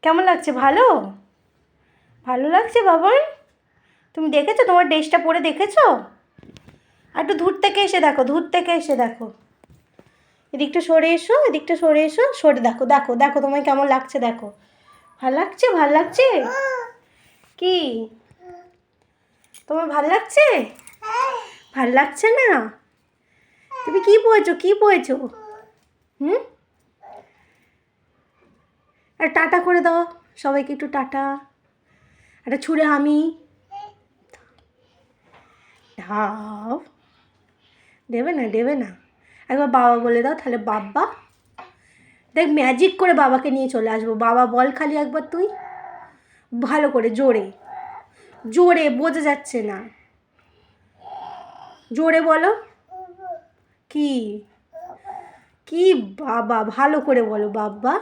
কেমন লাগছে? ভালো ভালো লাগছে বাবান? তুমি দেখেছো তোমার ড্রেসটা পরে দেখেছো? আর একটু দূর থেকে এসে দেখো, দূর থেকে এসে দেখো। এদিকটা সরে এসো, এদিকটা সরে এসো, সরে দেখো, দেখো দেখো তোমায় কেমন লাগছে দেখো। ভাল লাগছে? ভাল লাগছে? কি তোমার ভাল লাগছে? ভাল লাগছে না? তুমি কি পড়েছো, কি পড়েছো? হুম, আর টাটা করে দাও সবাইকে, একটু টাটা। একটা ছুঁড়ে হামি ঢাও। দেবে না, দেবে না। একবার বাবা বলে দাও তাহলে। বাবা, দেখ ম্যাজিক করে বাবাকে নিয়ে চলে আসবো। বাবা বল খালি একবার তুই, ভালো করে, জোরে জোরে, বোঝা যাচ্ছে না, জোরে বলো। কি কি বাবা, ভালো করে বলো বাবা।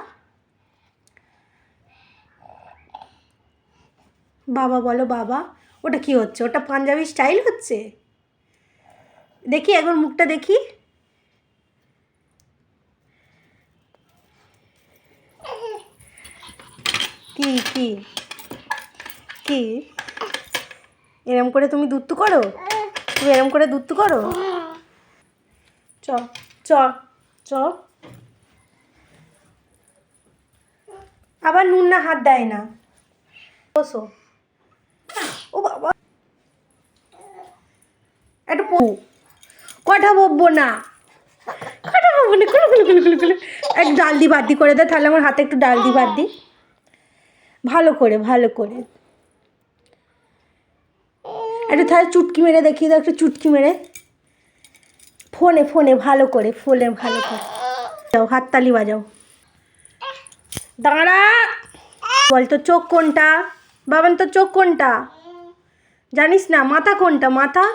বাবা বলো বাবা। ওটা কি হচ্ছে? ওটা পাঞ্জাবি স্টাইল হচ্ছে? দেখি একবার মুখটা দেখি। কি কি কি এরম করে তুমি দুত্তু করো? তুমি এরম করে দুত্তু করো? চ চ চ। আবার নুন না হাত দেয় না। বসো। ও বাবা, একটু কথা বলবো না, কথা বলবো না, কুলু কুলু কুলু কুলু কুলু। এক ডাল দি বাদ দি করে দে তাহলে, আমার হাতে একটু ডাল দি বাদ দি, ভালো করে, ভালো করে একটু তাহলে চুটকি মেরে দেখিয়ে দাও, একটু চুটকি মেরে ফোনে, ফোনে ভালো করে, ফোনে ভালো করে যাও, হাততালি বাজাও। দাঁড়া, বল তো চোখ কোনটা? বাবান তো চোখ কোনটা জানিস না? মাথা কোনটা? মাথা?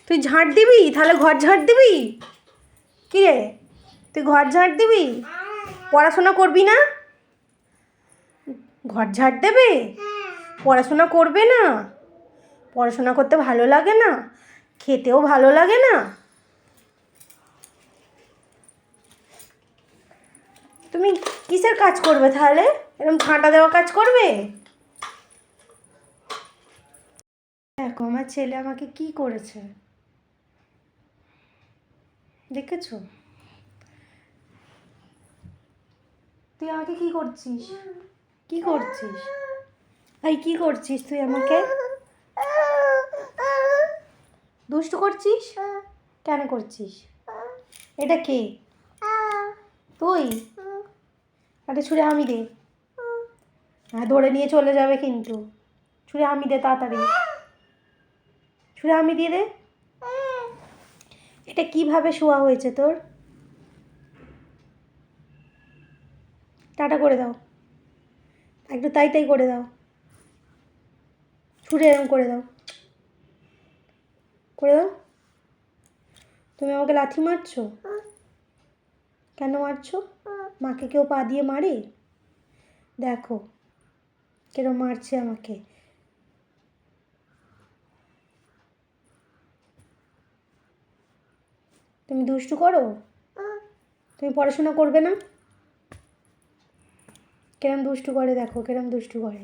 তুই ঝাঁট দিবি তাহলে, ঘর ঝাঁট দিবি? কি রে, তুই ঘর ঝাঁট দিবি? পড়াশোনা করবি না? ঘর ঝাঁট দেবে? পড়াশোনা করবে না? পড়াশোনা করতে ভালো লাগে না? খেতেও ভালো লাগে না? তুমি কিসের কাজ করবে তাহলে? এরকম ঝাঁটা দেওয়া কাজ করবে? দেখো আমার ছেলে আমাকে কি করেছে, দেখেছো? তুই আমাকে কি করছিস? কি করছিস? এই কি করছিস তুই আমাকে? দুষ্টু করছিস? কেন করছিস? এটা কে? তুই? একটা ছুঁড়ে আমি দে। হ্যাঁ, ধরে নিয়ে চলে যাবে কিন্তু। ছুঁড়ে আমি দে তাড়াতাড়ি, ছুঁড়ে আমি দিয়ে দে। এটা কিভাবে শোয়া হয়েছে তোর? টাটা করে দাও, একটু তাই তাই করে দাও, ছুঁড়ে এরম করে দাও, করে দাও। তুমি আমাকে লাথি মারছো? কেন মারছো? মাকে কেউ পা দিয়ে মারে? দেখো কিরম মারছে আমাকে। তুমি দুষ্টু করো? তুমি পড়াশোনা করবে না? কিরম দুষ্টু করে, দেখো কিরম দুষ্টু করে।